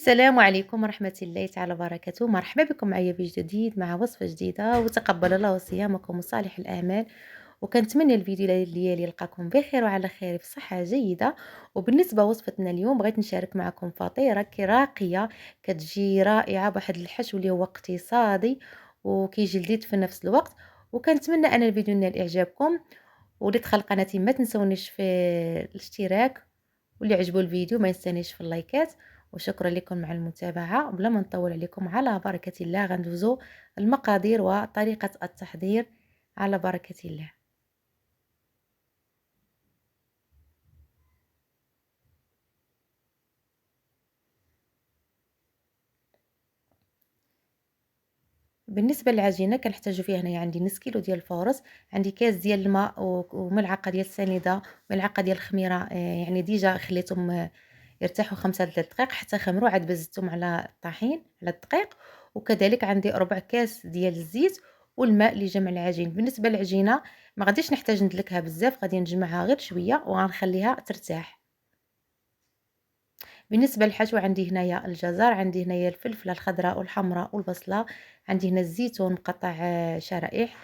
السلام عليكم ورحمة الله تعالى وبركاته. مرحبا بكم معايا فيديو جديد مع وصفة جديدة، وتقبل الله صيامكم وصالح الأعمال. وكنتمنى الفيديو ديالي يلقاكم بخير وعلى خير في صحة جيدة. وبالنسبة وصفتنا اليوم بغيت نشارك معكم فطيرة راقية كتجي رائعة بواحد الحشو اللي هو اقتصادي وكيجي لذيذ في نفس الوقت. وكنتمنى ان الفيديو ينال اعجابكم، واللي دخل قناتي ما تنسونيش في الاشتراك، واللي عجبو الفيديو ما ينسانيش في اللايكات. وشكرا لكم مع المتابعة. بلا ما نطول عليكم، على بركة الله غندوزو المقادير وطريقة التحضير على بركة الله. بالنسبة للعجينة كنحتاجو فيها هنايا عندي نص كيلو ديال الفورص، عندي كاس ديال الماء وملعقة ديال السنيدة، ملعقة ديال الخميرة، يعني ديجا خليتهم يرتاحوا 5 د الدقائق حتى خمروا، عاد بززتهم على الطحين على الدقيق. وكذلك عندي ربع كاس ديال الزيت والماء لجمع العجين. بالنسبة للعجينة ما غاديش نحتاج ندلكها بزاف، غادي نجمعها غير شوية وغنخليها ترتاح. بالنسبة للحشو عندي هنايا الجزر، عندي هنايا الفلفلة الخضراء والحمراء والبصلة، عندي هنا الزيتون مقطع شرائح،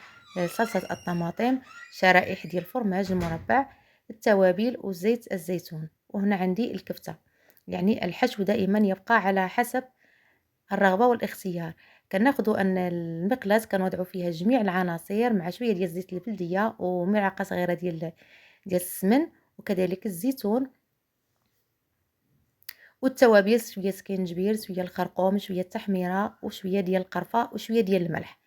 صلصة الطماطم، شرائح ديال الفرماج المربع، التوابل وزيت الزيتون. وهنا عندي الكفتة. يعني الحشو دائما يبقى على حسب الرغبة والاختيار. كناخدو ان المقلاة كنوضعو فيها جميع العناصر مع شوية ديال الزيت البلدية وملعقة صغيرة ديال السمن، وكذلك الزيتون والتوابل، شويه سكينجبير، شويه الخرقوم، شويه التحميره، وشويه ديال القرفه، وشويه ديال الملح.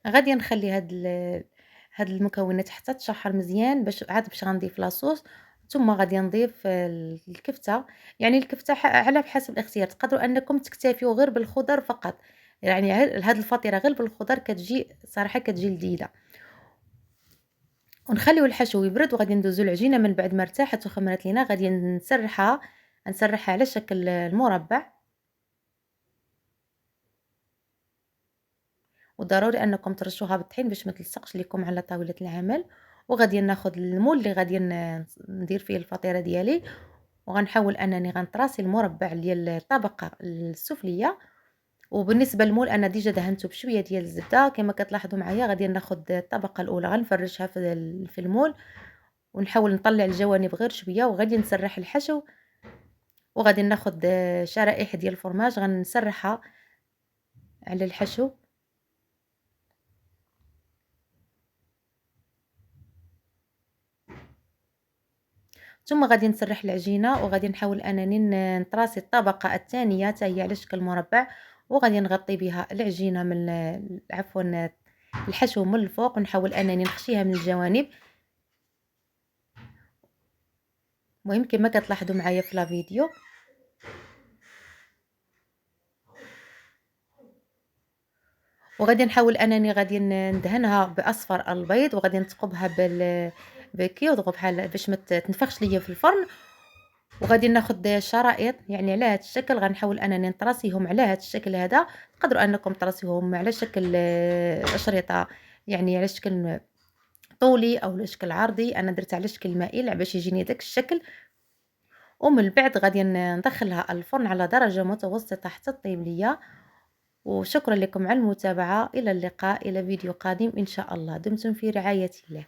غادي نخلي هاد المكونات حتى تشحر مزيان باش غنضيف لاصوص. ثم غادي نضيف الكفته. يعني الكفته على بحسب الاختيار، تقدروا انكم تكتفيوا غير بالخضر فقط. يعني هاد الفطيره غير بالخضر كتجي صراحه كتجي لذيذه. ونخليو الحشو يبرد، وغادي ندوزو العجينه من بعد ما ارتاحت وخمرت لينا. غادي نسرحها على شكل المربع. وضروري انكم ترشوها بالطحين باش ما تلصقش لكم على طاوله العمل. وغادي ناخذ المول اللي غادي ندير فيه الفطيره ديالي، وغنحاول انني غنطراسي المربع ديال الطبقه السفليه. وبالنسبه للمول انا ديجا دهنته بشويه ديال الزبده كما كتلاحظوا معايا. غادي ناخذ الطبقه الاولى غنفرشها في المول، ونحاول نطلع الجوانب غير شويه، وغادي نسرح الحشو. وغادي ناخذ شرائح ديال الفرماج غنسرحها على الحشو. ثم غادي نسرح العجينه، وغادي نحاول انني نطراسي الطبقه الثانيه حتى هي على شكل مربع. وغادي نغطي بها العجينه من عفوا الحشو من الفوق، ونحاول انني نخشيها من الجوانب. المهم كما كتلاحظوا معايا في لا فيديو. وغادي نحاول انني غادي ندهنها باصفر البيض، وغادي نثقبها بالكيوضغ بحال باش ما تنفخش ليا في الفرن. وغادي ناخذ شرائط يعني على هذا الشكل، غنحاول انني نطراسيهم على هذا الشكل هذا. تقدروا انكم تراسيوهم على شكل اشرطه، يعني على شكل طولي او على شكل عرضي. انا درت على شكل مائل باش يجيني داك الشكل. ومن بعد غادي ندخلها الفرن على درجه متوسطه حتى طيب ليا. وشكرا لكم على المتابعه، الى اللقاء، الى فيديو قادم ان شاء الله. دمتم في رعايه الله.